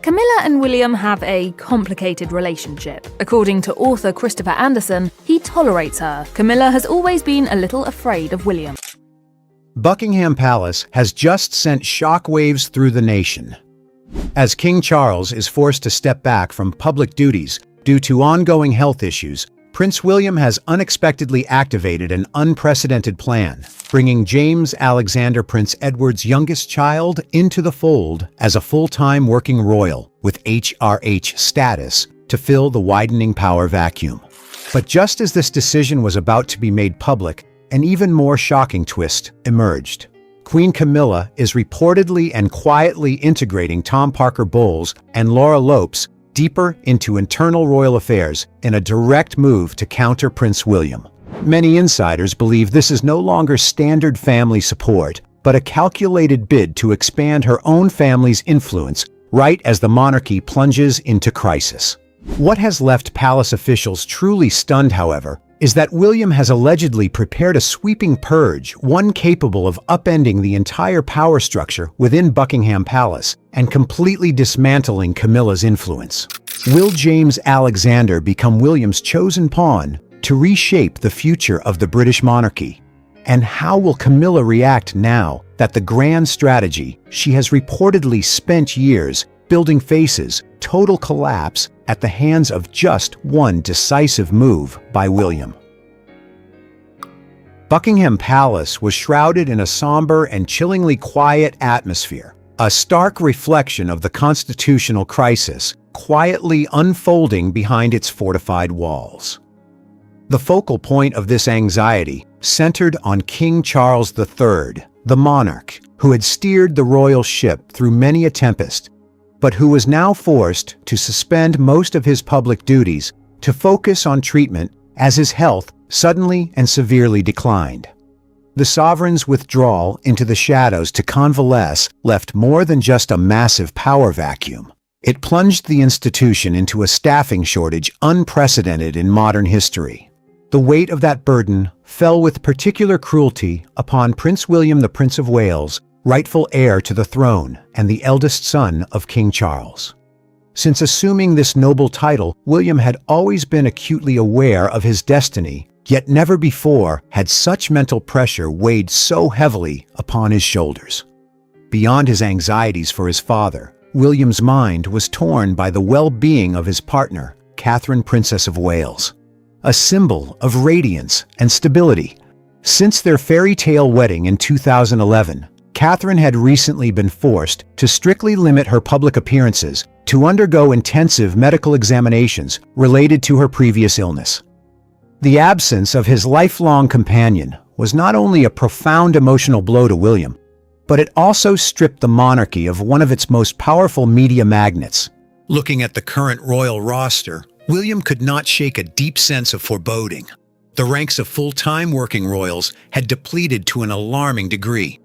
Camilla and William have a complicated relationship. According to author Christopher Anderson, he tolerates her. Camilla has always been a little afraid of William. Buckingham Palace has just sent shockwaves through the nation. As King Charles is forced to step back from public duties due to ongoing health issues, Prince William has unexpectedly activated an unprecedented plan, bringing James Alexander Prince Edward's youngest child into the fold as a full-time working royal with HRH status to fill the widening power vacuum. But just as this decision was about to be made public, an even more shocking twist emerged. Queen Camilla is reportedly and quietly integrating Tom Parker Bowles and Laura Lopes deeper into internal royal affairs in a direct move to counter Prince William. Many insiders believe this is no longer standard family support, but a calculated bid to expand her own family's influence right as the monarchy plunges into crisis. What has left palace officials truly stunned, however, is that William has allegedly prepared a sweeping purge, one capable of upending the entire power structure within Buckingham Palace and completely dismantling Camilla's influence. Will James Alexander become William's chosen pawn to reshape the future of the British monarchy? And how will Camilla react now that the grand strategy she has reportedly spent years building faces total collapse at the hands of just one decisive move by William? Buckingham Palace was shrouded in a somber and chillingly quiet atmosphere, a stark reflection of the constitutional crisis quietly unfolding behind its fortified walls. The focal point of this anxiety centered on King Charles III, the monarch, who had steered the royal ship through many a tempest, but who was now forced to suspend most of his public duties to focus on treatment as his health suddenly and severely declined. The sovereign's withdrawal into the shadows to convalesce left more than just a massive power vacuum. It plunged the institution into a staffing shortage unprecedented in modern history. The weight of that burden fell with particular cruelty upon Prince William, the Prince of Wales, rightful heir to the throne and the eldest son of King Charles. Since assuming this noble title, William had always been acutely aware of his destiny, yet never before had such mental pressure weighed so heavily upon his shoulders. Beyond his anxieties for his father, William's mind was torn by the well-being of his partner, Catherine, Princess of Wales, a symbol of radiance and stability. Since their fairy tale wedding in 2011, Catherine had recently been forced to strictly limit her public appearances to undergo intensive medical examinations related to her previous illness. The absence of his lifelong companion was not only a profound emotional blow to William, but it also stripped the monarchy of one of its most powerful media magnets. Looking at the current royal roster, William could not shake a deep sense of foreboding. The ranks of full-time working royals had depleted to an alarming degree.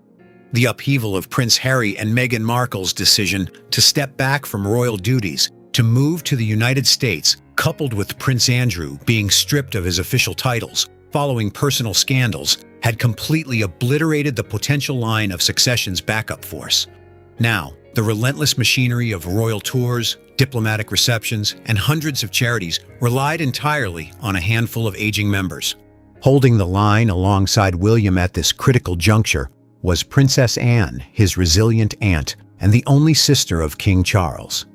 The upheaval of Prince Harry and Meghan Markle's decision to step back from royal duties to move to the United States, coupled with Prince Andrew being stripped of his official titles following personal scandals, had completely obliterated the potential line of succession's backup force. Now, the relentless machinery of royal tours, diplomatic receptions, and hundreds of charities relied entirely on a handful of aging members. Holding the line alongside William at this critical juncture was Princess Anne, his resilient aunt, and the only sister of King Charles.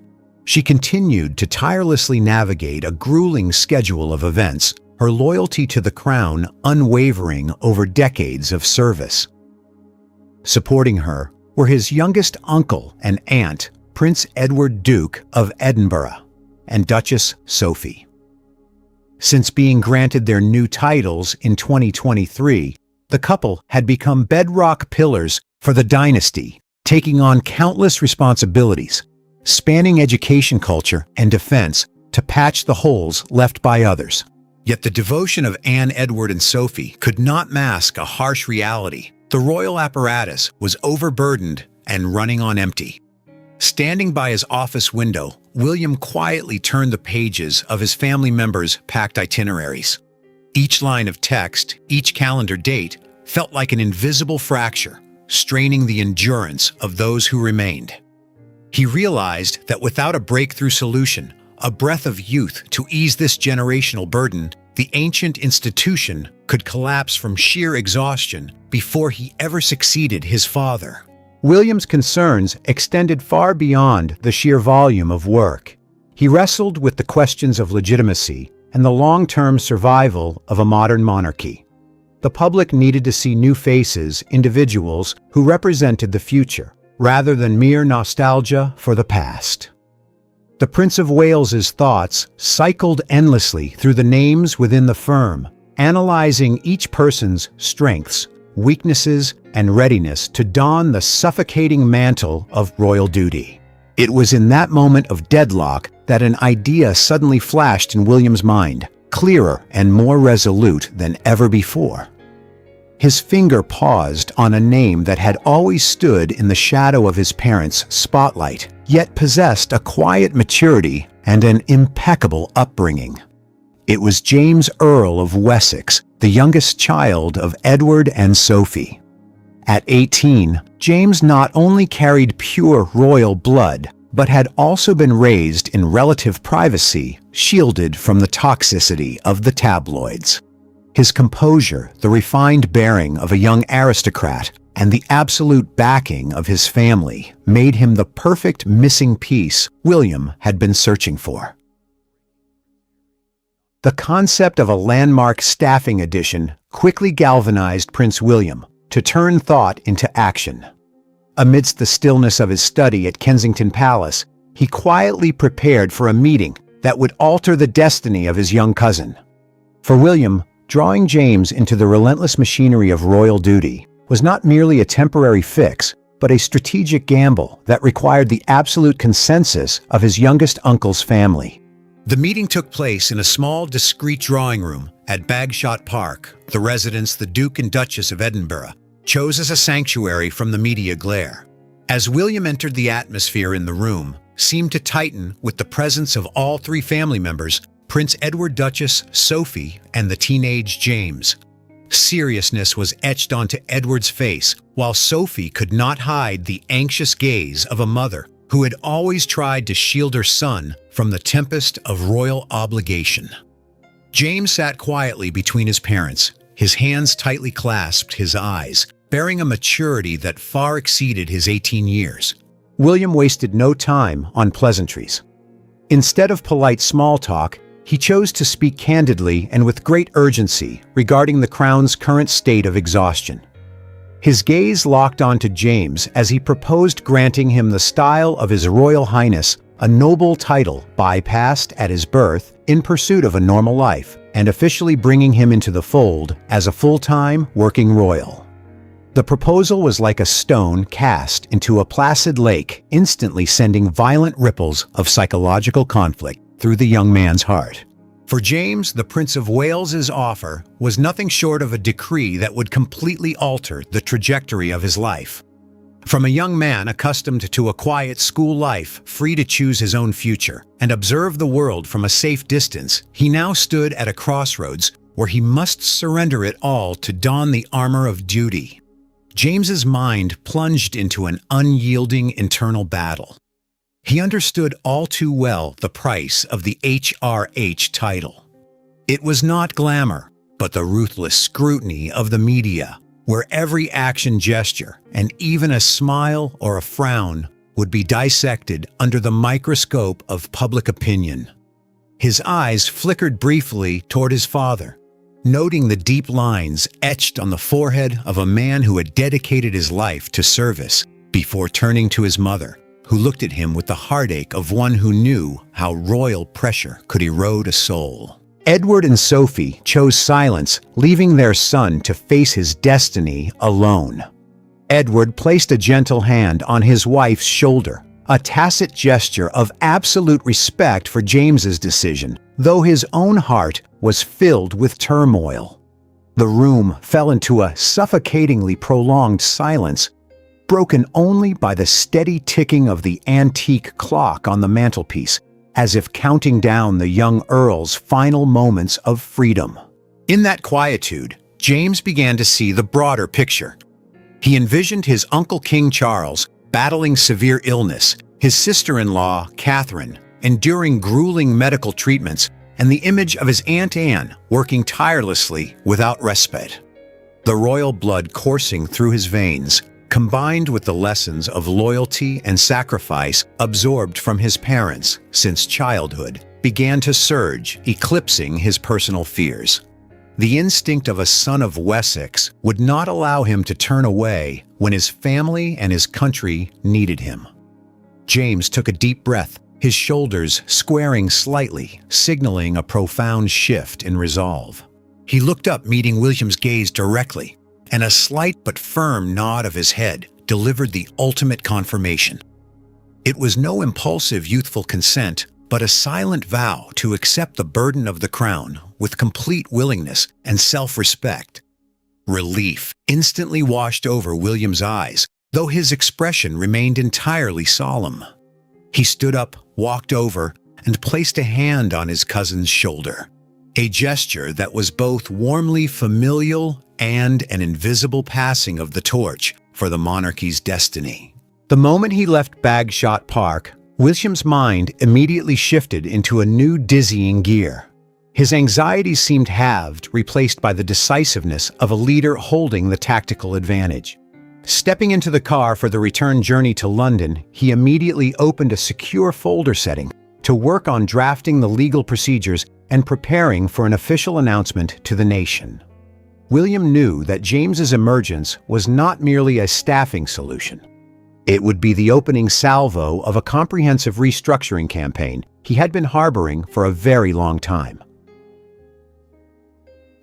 She continued to tirelessly navigate a grueling schedule of events, her loyalty to the crown unwavering over decades of service. Supporting her were his youngest uncle and aunt, Prince Edward, Duke of Edinburgh, and Duchess Sophie. Since being granted their new titles in 2023, the couple had become bedrock pillars for the dynasty, taking on countless responsibilities, spanning education, culture, and defense to patch the holes left by others. Yet the devotion of Anne, Edward, and Sophie could not mask a harsh reality. The royal apparatus was overburdened and running on empty. Standing by his office window, William quietly turned the pages of his family members' packed itineraries. Each line of text, each calendar date, felt like an invisible fracture, straining the endurance of those who remained. He realized that without a breakthrough solution, a breath of youth to ease this generational burden, the ancient institution could collapse from sheer exhaustion before he ever succeeded his father. William's concerns extended far beyond the sheer volume of work. He wrestled with the questions of legitimacy and the long-term survival of a modern monarchy. The public needed to see new faces, individuals who represented the future, rather than mere nostalgia for the past. The Prince of Wales's thoughts cycled endlessly through the names within the firm, analyzing each person's strengths, weaknesses, and readiness to don the suffocating mantle of royal duty. It was in that moment of deadlock that an idea suddenly flashed in William's mind, clearer and more resolute than ever before. His finger paused on a name that had always stood in the shadow of his parents' spotlight, yet possessed a quiet maturity and an impeccable upbringing. It was James Earl of Wessex, the youngest child of Edward and Sophie. At 18, James not only carried pure royal blood, but had also been raised in relative privacy, shielded from the toxicity of the tabloids. His composure, the refined bearing of a young aristocrat, and the absolute backing of his family made him the perfect missing piece William had been searching for. The concept of a landmark staffing edition quickly galvanized Prince William to turn thought into action. Amidst the stillness of his study at Kensington Palace, he quietly prepared for a meeting that would alter the destiny of his young cousin. For William, drawing James into the relentless machinery of royal duty was not merely a temporary fix, but a strategic gamble that required the absolute consensus of his youngest uncle's family. The meeting took place in a small, discreet drawing room at Bagshot Park, the residence the Duke and Duchess of Edinburgh chose as a sanctuary from the media glare. As William entered, the atmosphere in the room seemed to tighten with the presence of all three family members, Prince Edward, Duchess, Sophie, and the teenage James. Seriousness was etched onto Edward's face, while Sophie could not hide the anxious gaze of a mother who had always tried to shield her son from the tempest of royal obligation. James sat quietly between his parents, his hands tightly clasped, his eyes bearing a maturity that far exceeded his 18 years. William wasted no time on pleasantries. Instead of polite small talk, he chose to speak candidly and with great urgency regarding the crown's current state of exhaustion. His gaze locked onto James as he proposed granting him the style of His Royal Highness, a noble title bypassed at his birth in pursuit of a normal life, and officially bringing him into the fold as a full-time working royal. The proposal was like a stone cast into a placid lake, instantly sending violent ripples of psychological conflict through the young man's heart. For James, the Prince of Wales's offer was nothing short of a decree that would completely alter the trajectory of his life. From a young man accustomed to a quiet school life, free to choose his own future, and observe the world from a safe distance, he now stood at a crossroads where he must surrender it all to don the armor of duty. James's mind plunged into an unyielding internal battle. He understood all too well the price of the HRH title. It was not glamour, but the ruthless scrutiny of the media, where every action, gesture, and even a smile or a frown would be dissected under the microscope of public opinion. His eyes flickered briefly toward his father, noting the deep lines etched on the forehead of a man who had dedicated his life to service, before turning to his mother, who looked at him with the heartache of one who knew how royal pressure could erode a soul. Edward and Sophie chose silence, leaving their son to face his destiny alone. Edward placed a gentle hand on his wife's shoulder, a tacit gesture of absolute respect for James's decision, though his own heart was filled with turmoil. The room fell into a suffocatingly prolonged silence, broken only by the steady ticking of the antique clock on the mantelpiece, as if counting down the young Earl's final moments of freedom. In that quietude, James began to see the broader picture. He envisioned his uncle King Charles battling severe illness, his sister-in-law, Catherine, enduring grueling medical treatments, and the image of his Aunt Anne working tirelessly without respite. The royal blood coursing through his veins, combined with the lessons of loyalty and sacrifice absorbed from his parents since childhood, began to surge, eclipsing his personal fears. The instinct of a son of Wessex would not allow him to turn away when his family and his country needed him. James took a deep breath, his shoulders squaring slightly, signaling a profound shift in resolve. He looked up, meeting William's gaze directly, and a slight but firm nod of his head delivered the ultimate confirmation. It was no impulsive youthful consent, but a silent vow to accept the burden of the crown with complete willingness and self-respect. Relief instantly washed over William's eyes, though his expression remained entirely solemn. He stood up, walked over, and placed a hand on his cousin's shoulder, a gesture that was both warmly familial and an invisible passing of the torch for the monarchy's destiny. The moment he left Bagshot Park, William's mind immediately shifted into a new dizzying gear. His anxieties seemed halved, replaced by the decisiveness of a leader holding the tactical advantage. Stepping into the car for the return journey to London, he immediately opened a secure folder setting to work on drafting the legal procedures and preparing for an official announcement to the nation. William knew that James's emergence was not merely a staffing solution. It would be the opening salvo of a comprehensive restructuring campaign he had been harboring for a very long time.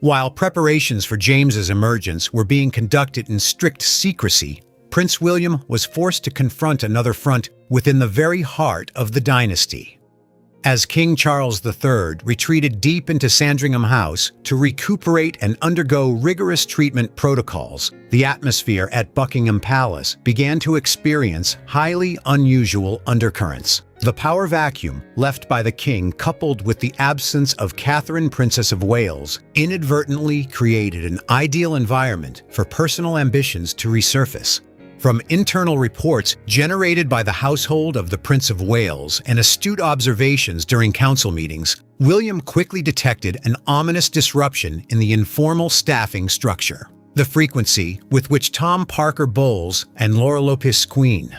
While preparations for James's emergence were being conducted in strict secrecy, Prince William was forced to confront another front within the very heart of the dynasty. As King Charles III retreated deep into Sandringham House to recuperate and undergo rigorous treatment protocols, the atmosphere at Buckingham Palace began to experience highly unusual undercurrents. The power vacuum left by the king, coupled with the absence of Catherine, Princess of Wales, inadvertently created an ideal environment for personal ambitions to resurface. From internal reports generated by the household of the Prince of Wales and astute observations during council meetings, William quickly detected an ominous disruption in the informal staffing structure. The frequency with which Tom Parker Bowles and Laura Lopes Queen,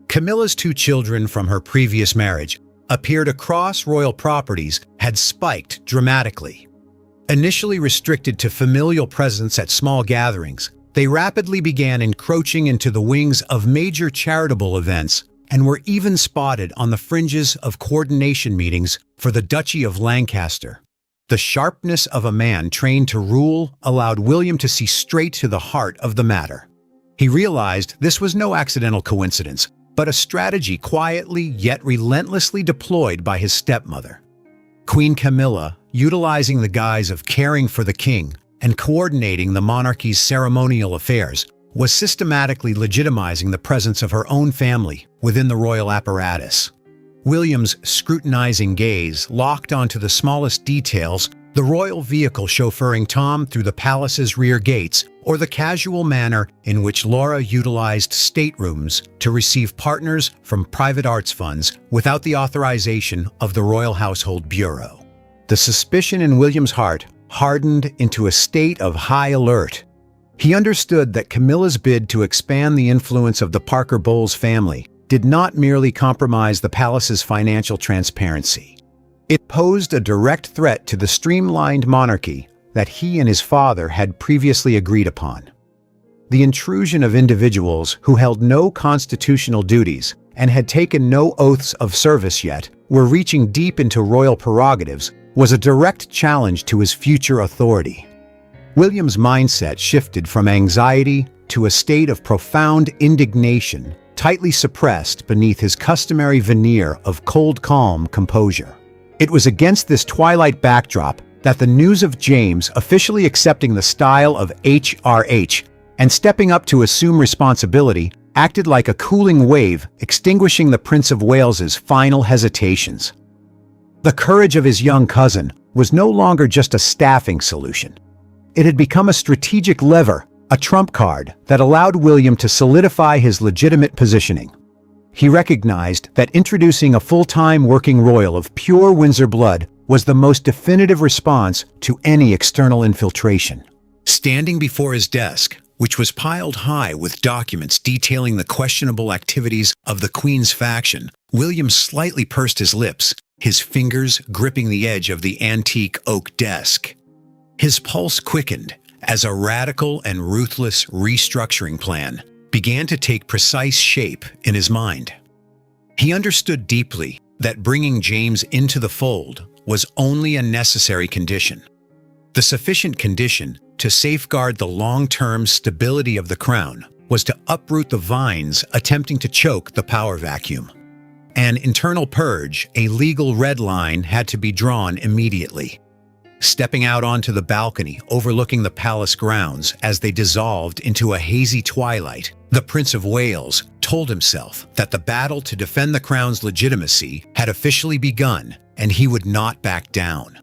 Camilla's two children from her previous marriage, appeared across royal properties had spiked dramatically. Initially restricted to familial presence at small gatherings, they rapidly began encroaching into the wings of major charitable events and were even spotted on the fringes of coordination meetings for the Duchy of Lancaster. The sharpness of a man trained to rule allowed William to see straight to the heart of the matter. He realized this was no accidental coincidence, but a strategy quietly yet relentlessly deployed by his stepmother. Queen Camilla, utilizing the guise of caring for the king and coordinating the monarchy's ceremonial affairs, was systematically legitimizing the presence of her own family within the royal apparatus. William's scrutinizing gaze locked onto the smallest details, the royal vehicle chauffeuring Tom through the palace's rear gates, or the casual manner in which Laura utilized staterooms to receive partners from private arts funds without the authorization of the Royal Household Bureau. The suspicion in William's heart hardened into a state of high alert. He understood that Camilla's bid to expand the influence of the Parker Bowles family did not merely compromise the palace's financial transparency. It posed a direct threat to the streamlined monarchy that he and his father had previously agreed upon. The intrusion of individuals who held no constitutional duties and had taken no oaths of service yet were reaching deep into royal prerogatives was a direct challenge to his future authority. William's mindset shifted from anxiety to a state of profound indignation, tightly suppressed beneath his customary veneer of cold calm composure. It was against this twilight backdrop that the news of James officially accepting the style of HRH and stepping up to assume responsibility acted like a cooling wave, extinguishing the Prince of Wales's final hesitations. The courage of his young cousin was no longer just a staffing solution. It had become a strategic lever, a trump card that allowed William to solidify his legitimate positioning. He recognized that introducing a full-time working royal of pure Windsor blood was the most definitive response to any external infiltration. Standing before his desk, which was piled high with documents detailing the questionable activities of the Queen's faction, William slightly pursed his lips, his fingers gripping the edge of the antique oak desk. His pulse quickened as a radical and ruthless restructuring plan began to take precise shape in his mind. He understood deeply that bringing James into the fold was only a necessary condition. The sufficient condition to safeguard the long-term stability of the crown was to uproot the vines attempting to choke the power vacuum. An internal purge, a legal red line, had to be drawn immediately. Stepping out onto the balcony overlooking the palace grounds as they dissolved into a hazy twilight, the Prince of Wales told himself that the battle to defend the crown's legitimacy had officially begun and he would not back down.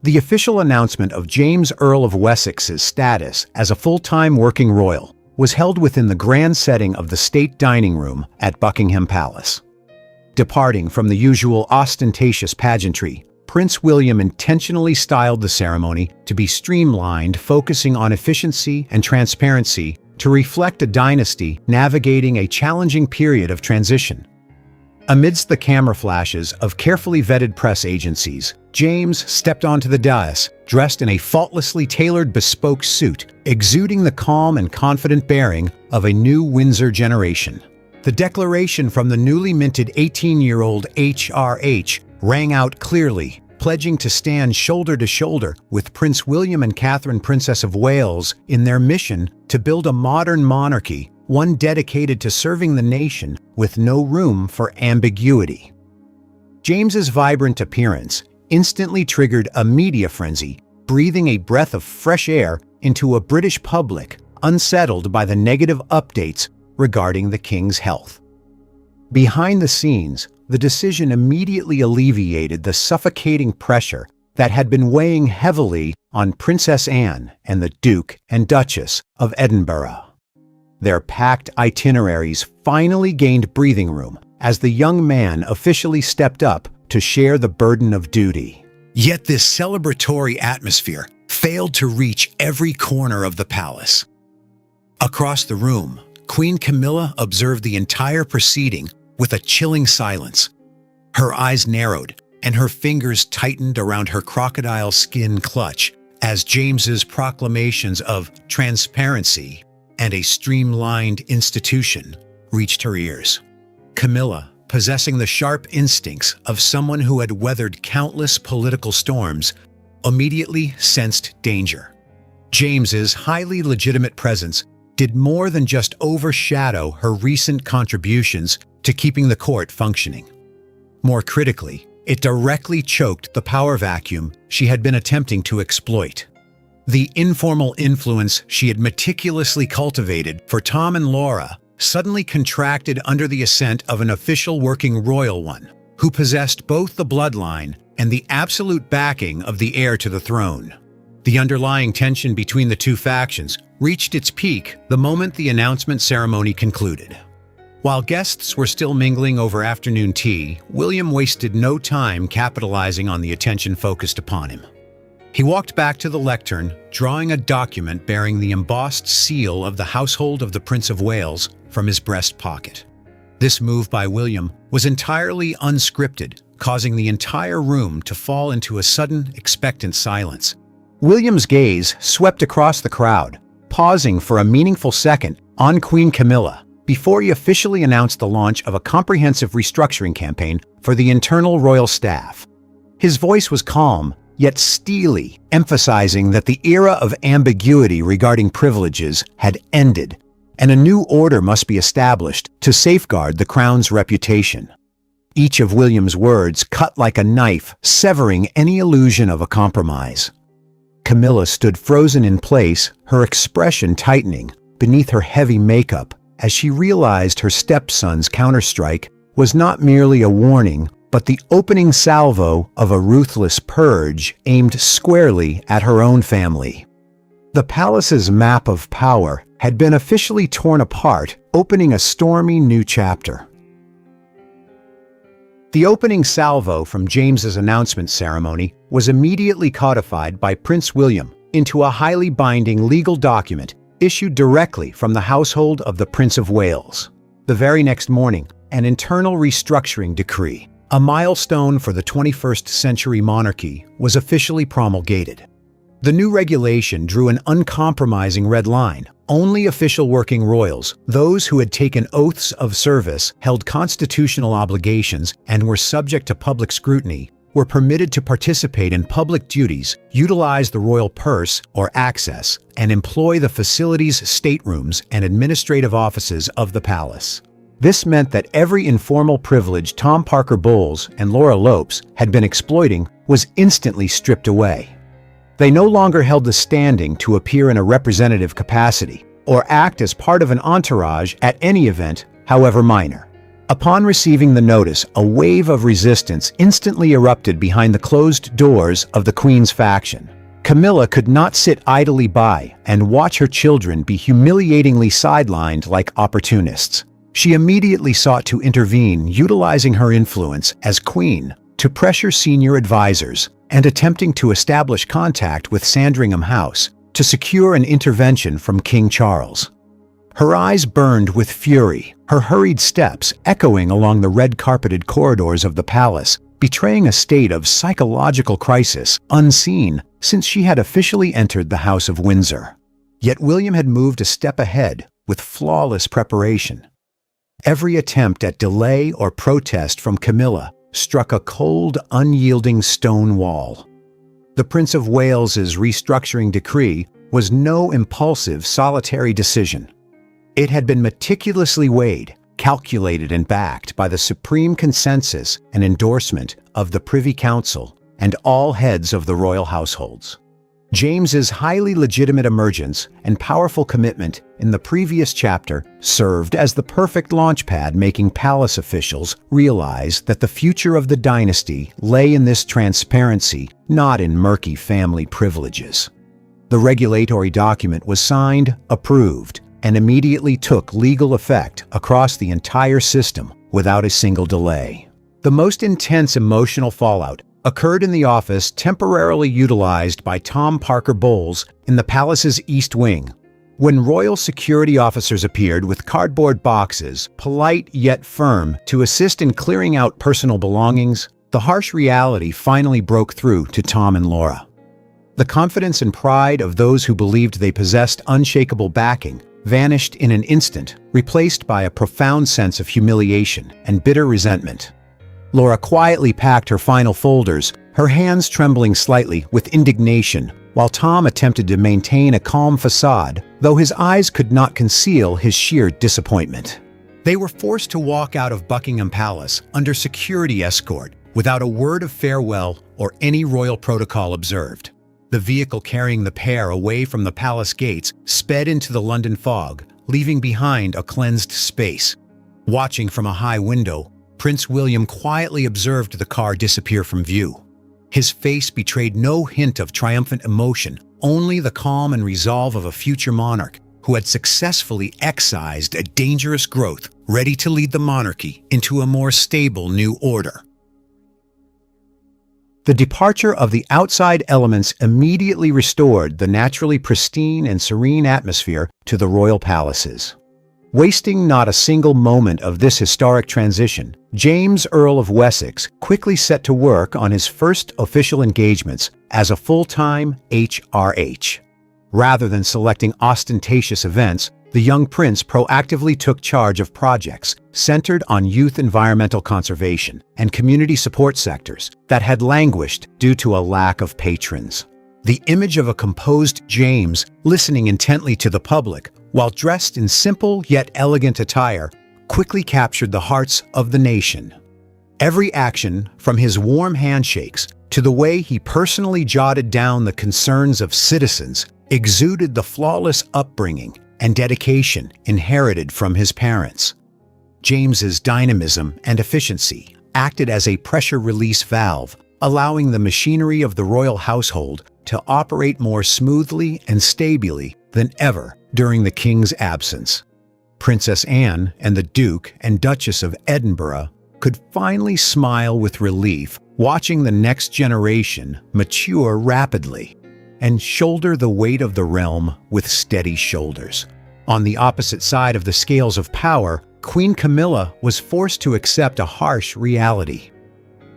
The official announcement of James Earl of Wessex's status as a full-time working royal was held within the grand setting of the state dining room at Buckingham Palace. Departing from the usual ostentatious pageantry, Prince William intentionally styled the ceremony to be streamlined, focusing on efficiency and transparency to reflect a dynasty navigating a challenging period of transition. Amidst the camera flashes of carefully vetted press agencies, James stepped onto the dais, dressed in a faultlessly tailored bespoke suit, exuding the calm and confident bearing of a new Windsor generation. The declaration from the newly minted 18-year-old HRH rang out clearly, pledging to stand shoulder to shoulder with Prince William and Catherine, Princess of Wales, in their mission to build a modern monarchy, one dedicated to serving the nation with no room for ambiguity. James's vibrant appearance instantly triggered a media frenzy, breathing a breath of fresh air into a British public unsettled by the negative updates regarding the king's health. Behind the scenes, the decision immediately alleviated the suffocating pressure that had been weighing heavily on Princess Anne and the Duke and Duchess of Edinburgh. Their packed itineraries finally gained breathing room as the young man officially stepped up to share the burden of duty. Yet this celebratory atmosphere failed to reach every corner of the palace. Across the room, Queen Camilla observed the entire proceeding with a chilling silence. Her eyes narrowed and her fingers tightened around her crocodile skin clutch as James's proclamations of transparency and a streamlined institution reached her ears. Camilla, possessing the sharp instincts of someone who had weathered countless political storms, immediately sensed danger. James's highly legitimate presence did more than just overshadow her recent contributions to keeping the court functioning. More critically, it directly choked the power vacuum she had been attempting to exploit. The informal influence she had meticulously cultivated for Tom and Laura suddenly contracted under the assent of an official working royal one, who possessed both the bloodline and the absolute backing of the heir to the throne. The underlying tension between the two factions reached its peak the moment the announcement ceremony concluded. While guests were still mingling over afternoon tea, William wasted no time capitalizing on the attention focused upon him. He walked back to the lectern, drawing a document bearing the embossed seal of the household of the Prince of Wales from his breast pocket. This move by William was entirely unscripted, causing the entire room to fall into a sudden, expectant silence. William's gaze swept across the crowd, pausing for a meaningful second on Queen Camilla before he officially announced the launch of a comprehensive restructuring campaign for the internal royal staff. His voice was calm, yet steely, emphasizing that the era of ambiguity regarding privileges had ended, and a new order must be established to safeguard the crown's reputation. Each of William's words cut like a knife, severing any illusion of a compromise. Camilla stood frozen in place, her expression tightening beneath her heavy makeup as she realized her stepson's counterstrike was not merely a warning, but the opening salvo of a ruthless purge aimed squarely at her own family. The palace's map of power had been officially torn apart, opening a stormy new chapter. The opening salvo from James's announcement ceremony was immediately codified by Prince William into a highly binding legal document issued directly from the household of the Prince of Wales. The very next morning, an internal restructuring decree, a milestone for the 21st century monarchy, was officially promulgated. The new regulation drew an uncompromising red line. Only official working royals, those who had taken oaths of service, held constitutional obligations, and were subject to public scrutiny, were permitted to participate in public duties, utilize the royal purse or access, and employ the facilities, staterooms, and administrative offices of the palace. This meant that every informal privilege Tom Parker Bowles and Laura Lopes had been exploiting was instantly stripped away. They no longer held the standing to appear in a representative capacity or act as part of an entourage at any event, however minor. Upon receiving the notice, a wave of resistance instantly erupted behind the closed doors of the Queen's faction. Camilla could not sit idly by and watch her children be humiliatingly sidelined like opportunists. She immediately sought to intervene, utilizing her influence as Queen to pressure senior advisors and attempting to establish contact with Sandringham House to secure an intervention from King Charles. Her eyes burned with fury, her hurried steps echoing along the red-carpeted corridors of the palace, betraying a state of psychological crisis unseen since she had officially entered the House of Windsor. Yet William had moved a step ahead with flawless preparation. Every attempt at delay or protest from Camilla struck a cold, unyielding stone wall. The Prince of Wales's restructuring decree was no impulsive, solitary decision. It had been meticulously weighed, calculated, and backed by the supreme consensus and endorsement of the Privy Council and all heads of the royal households. James's highly legitimate emergence and powerful commitment in the previous chapter served as the perfect launchpad, making palace officials realize that the future of the dynasty lay in this transparency, not in murky family privileges. The regulatory document was signed, approved, and immediately took legal effect across the entire system without a single delay. The most intense emotional fallout occurred in the office temporarily utilized by Tom Parker Bowles in the palace's East Wing. When royal security officers appeared with cardboard boxes, polite yet firm, to assist in clearing out personal belongings, the harsh reality finally broke through to Tom and Laura. The confidence and pride of those who believed they possessed unshakable backing vanished in an instant, replaced by a profound sense of humiliation and bitter resentment. Laura quietly packed her final folders, her hands trembling slightly with indignation, while Tom attempted to maintain a calm facade, though his eyes could not conceal his sheer disappointment. They were forced to walk out of Buckingham Palace under security escort, without a word of farewell or any royal protocol observed. The vehicle carrying the pair away from the palace gates sped into the London fog, leaving behind a cleansed space. Watching from a high window, Prince William quietly observed the car disappear from view. His face betrayed no hint of triumphant emotion, only the calm and resolve of a future monarch who had successfully excised a dangerous growth, ready to lead the monarchy into a more stable new order. The departure of the outside elements immediately restored the naturally pristine and serene atmosphere to the royal palaces. Wasting not a single moment of this historic transition, James, Earl of Wessex, quickly set to work on his first official engagements as a full-time HRH. Rather than selecting ostentatious events, the young prince proactively took charge of projects centered on youth environmental conservation and community support sectors that had languished due to a lack of patrons. The image of a composed James listening intently to the public while dressed in simple yet elegant attire quickly captured the hearts of the nation. Every action, from his warm handshakes to the way he personally jotted down the concerns of citizens, exuded the flawless upbringing and dedication inherited from his parents. James's dynamism and efficiency acted as a pressure release valve, allowing the machinery of the royal household to operate more smoothly and stably than ever during the king's absence. Princess Anne and the Duke and Duchess of Edinburgh could finally smile with relief watching the next generation mature rapidly and shoulder the weight of the realm with steady shoulders. On the opposite side of the scales of power, Queen Camilla was forced to accept a harsh reality.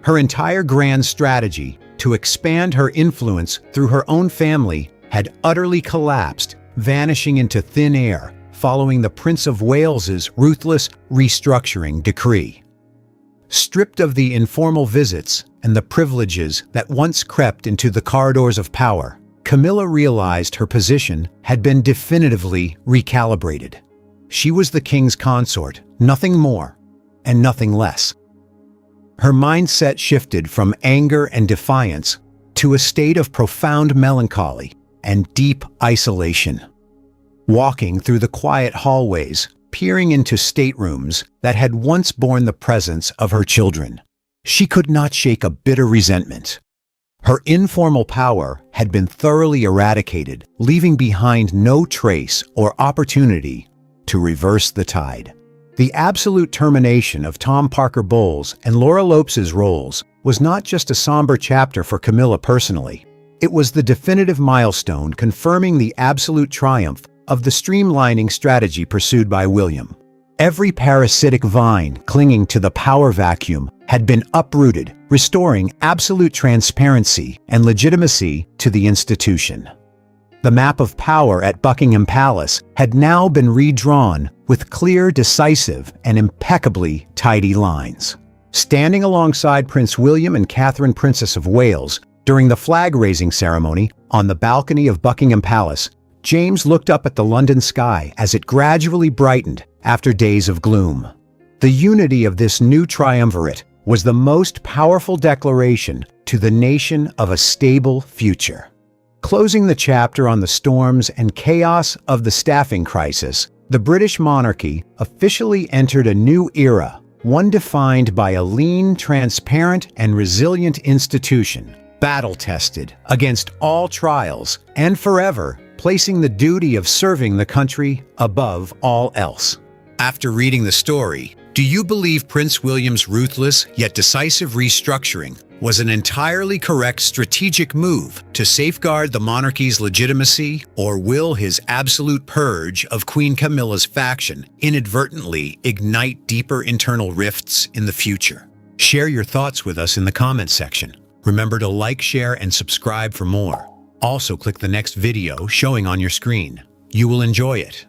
Her entire grand strategy to expand her influence through her own family had utterly collapsed, vanishing into thin air following the Prince of Wales's ruthless restructuring decree. Stripped of the informal visits and the privileges that once crept into the corridors of power, Camilla realized her position had been definitively recalibrated. She was the king's consort, nothing more and nothing less. Her mindset shifted from anger and defiance to a state of profound melancholy and deep isolation. Walking through the quiet hallways, peering into staterooms that had once borne the presence of her children, she could not shake a bitter resentment. Her informal power had been thoroughly eradicated, leaving behind no trace or opportunity to reverse the tide. The absolute termination of Tom Parker Bowles and Laura Lopes' roles was not just a somber chapter for Camilla personally. It was the definitive milestone confirming the absolute triumph of the streamlining strategy pursued by William. Every parasitic vine clinging to the power vacuum had been uprooted, restoring absolute transparency and legitimacy to the institution. The map of power at Buckingham Palace had now been redrawn with clear, decisive, and impeccably tidy lines. Standing alongside Prince William and Catherine, Princess of Wales, during the flag-raising ceremony on the balcony of Buckingham Palace, James looked up at the London sky as it gradually brightened after days of gloom. The unity of this new triumvirate was the most powerful declaration to the nation of a stable future. Closing the chapter on the storms and chaos of the staffing crisis, the British monarchy officially entered a new era, one defined by a lean, transparent, and resilient institution, battle-tested against all trials and forever placing the duty of serving the country above all else. After reading the story, do you believe Prince William's ruthless yet decisive restructuring was an entirely correct strategic move to safeguard the monarchy's legitimacy, or will his absolute purge of Queen Camilla's faction inadvertently ignite deeper internal rifts in the future? Share your thoughts with us in the comments section. Remember to like, share, and subscribe for more. Also, click the next video showing on your screen. You will enjoy it.